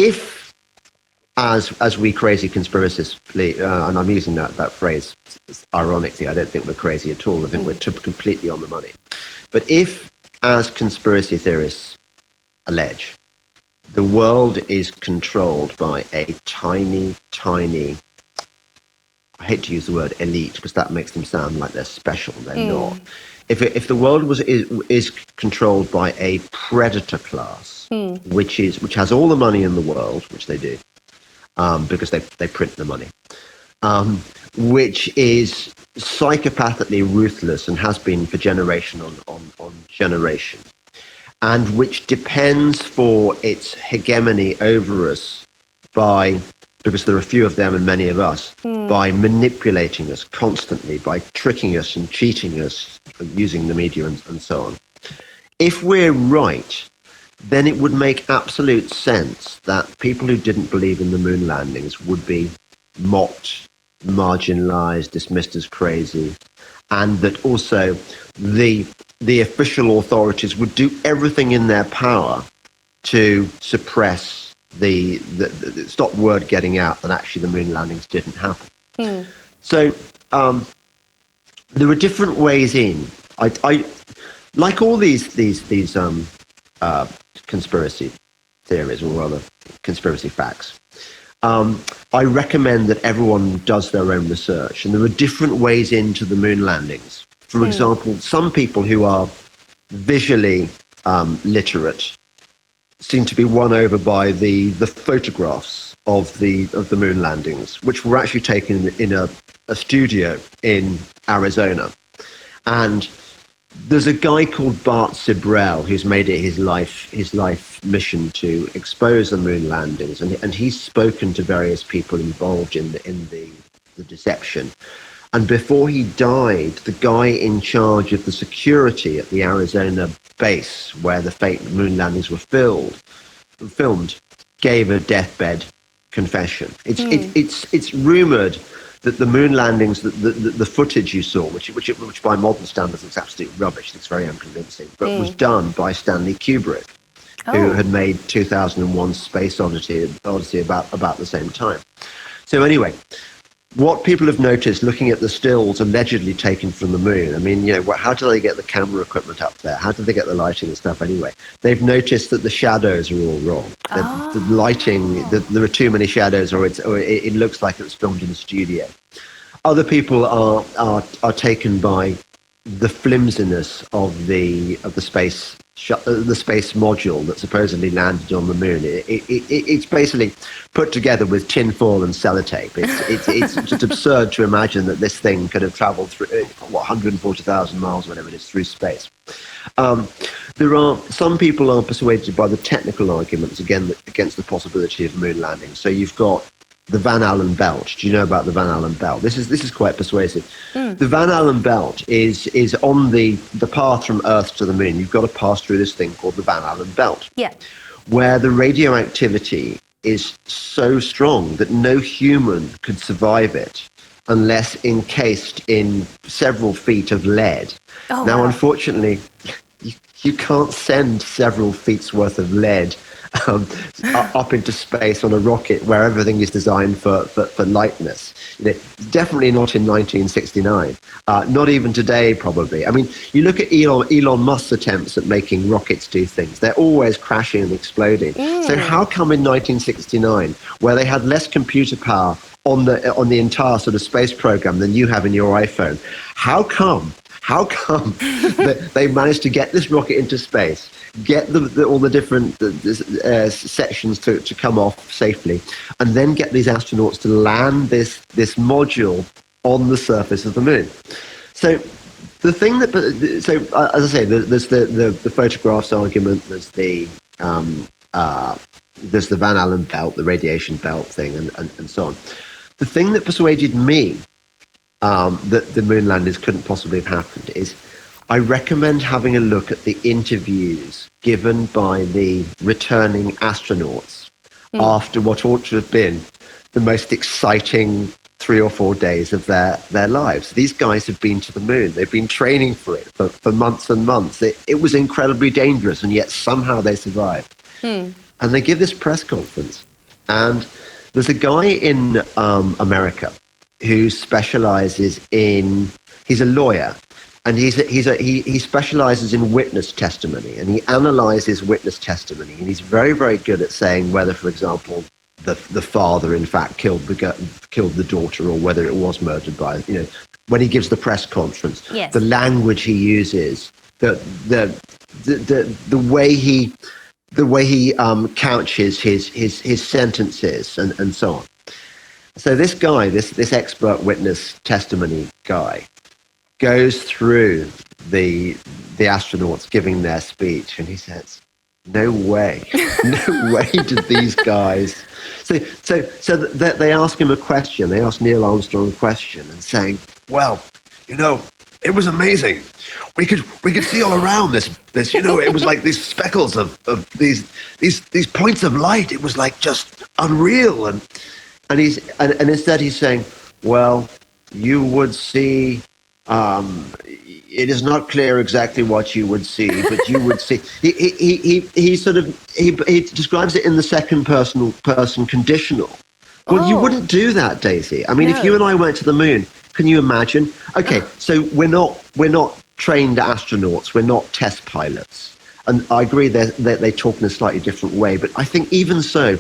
if, as we crazy conspiracists, and I'm using that phrase ironically, I don't think we're crazy at all. I think we're completely on the money. But if, as conspiracy theorists allege, the world is controlled by a tiny, tiny, I hate to use the word elite because that makes them sound like they're special. They're not. If the world is controlled by a predator class, which has all the money in the world, which they do, because they print the money, which is psychopathically ruthless and has been for generation on generation, and which depends for its hegemony over us because there are few of them and many of us, by manipulating us constantly, by tricking us and cheating us, using the media and so on. If we're right, then it would make absolute sense that people who didn't believe in the moon landings would be mocked, marginalized, dismissed as crazy, and that also the official authorities would do everything in their power to suppress the stop word getting out that actually the moon landings didn't happen. So there are different ways in. I like all these conspiracy theories, or rather conspiracy facts. I recommend that everyone does their own research, and there are different ways into the moon landings. For example, some people who are visually literate seem to be won over by the photographs of the moon landings, which were actually taken in a studio in Arizona. And there's a guy called Bart Sibrel who's made it his life mission to expose the moon landings, and he's spoken to various people involved in the deception. And before he died, the guy in charge of the security at the Arizona base where the fake moon landings were filmed gave a deathbed confession. It's rumored that the moon landings, the footage you saw, which by modern standards is absolute rubbish, it's very unconvincing, but was done by Stanley Kubrick, who had made 2001 Space Odyssey about the same time. So anyway, what people have noticed looking at the stills allegedly taken from the moon, I mean, how do they get the camera equipment up there? How do they get the lighting and stuff anyway? They've noticed that the shadows are all wrong. The lighting, there are too many shadows, or it looks like it was filmed in a studio. Other people are taken by the flimsiness of the space module that supposedly landed on the moon. It's basically put together with tinfoil and sellotape. It's just absurd to imagine that this thing could have traveled through 140,000 miles, whatever it is, through space. There are some people are persuaded by the technical arguments against the possibility of moon landing. So you've got the Van Allen belt. Do you know about the Van Allen belt? This is quite persuasive. The Van Allen belt is on the path from Earth to the moon. You've got to pass through this thing called the Van Allen belt, where the radioactivity is so strong that no human could survive it unless encased in several feet of lead. Now, unfortunately, you can't send several feet's worth of lead up into space on a rocket where everything is designed for lightness. Definitely not in 1969. Not even today, probably. I mean, you look at Elon Musk's attempts at making rockets do things. They're always crashing and exploding. So how come in 1969, where they had less computer power on the entire sort of space program than you have in your iPhone, how come that they managed to get this rocket into space, get all the different sections to come off safely, and then get these astronauts to land this module on the surface of the moon? So the thing as I say, there's the photographs argument, there's the Van Allen belt, the radiation belt thing, and so on. The thing that persuaded me that the moon landings couldn't possibly have happened is I recommend having a look at the interviews given by the returning astronauts after what ought to have been the most exciting 3 or 4 days of their lives. These guys have been to the moon. They've been training for it for months and months. It was incredibly dangerous, and yet somehow they survived. And they give this press conference. And there's a guy in America who specializes in, he's a lawyer, and he specializes in witness testimony, and he analyzes witness testimony, and he's very, very good at saying whether, for example, the father in fact killed the daughter, or whether it was murdered by, when he gives the press conference, yes. the language he uses, the way he couches his sentences, and so on. So this guy, this expert witness testimony guy, goes through the astronauts giving their speech, and he says, "No way, no way did these guys." So they ask him a question. They ask Neil Armstrong a question, and saying, "Well, it was amazing. We could see all around this. It was like these speckles of these points of light. It was like just unreal." And instead he's saying, "Well, you would see. It is not clear exactly what you would see, but you would see." He describes it in the second person conditional. Well, you wouldn't do that, Daisy. I mean, No. if you and I went to the moon, can you imagine? Okay, so we're not trained astronauts. We're not test pilots. And I agree they talk in a slightly different way. But I think even so,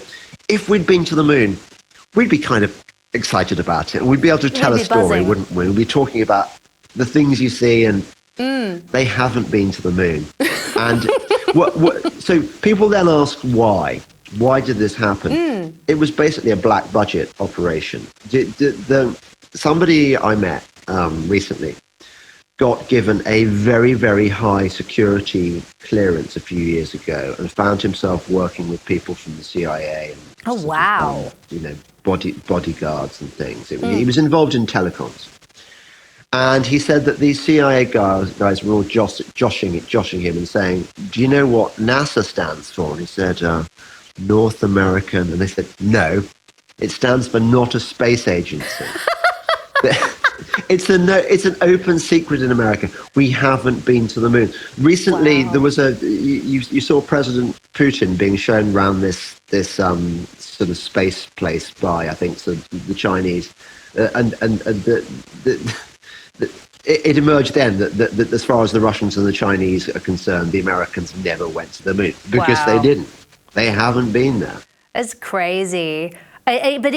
if we'd been to the moon, we'd be kind of excited about it. And we'd be able to tell a story, buzzing. wouldn't we? We'd be talking about the things you see, and they haven't been to the moon. And so people then ask why. Why did this happen? It was basically a black budget operation. Somebody I met recently got given a very, very high security clearance a few years ago, and found himself working with people from the CIA. And Oh, wow. bodyguards and things. He was involved in telecoms. And he said that these CIA guys were all joshing him and saying, "Do you know what NASA stands for?" And he said, "North American." And they said, "No, it stands for not a space agency." It's an open secret in America. We haven't been to the moon. Recently, Wow. there was you saw President Putin being shown around this sort of space place by, I think, the Chinese, and it emerged then that as far as the Russians and the Chinese are concerned, the Americans never went to the moon because they Wow. didn't. They haven't been there. That's crazy. But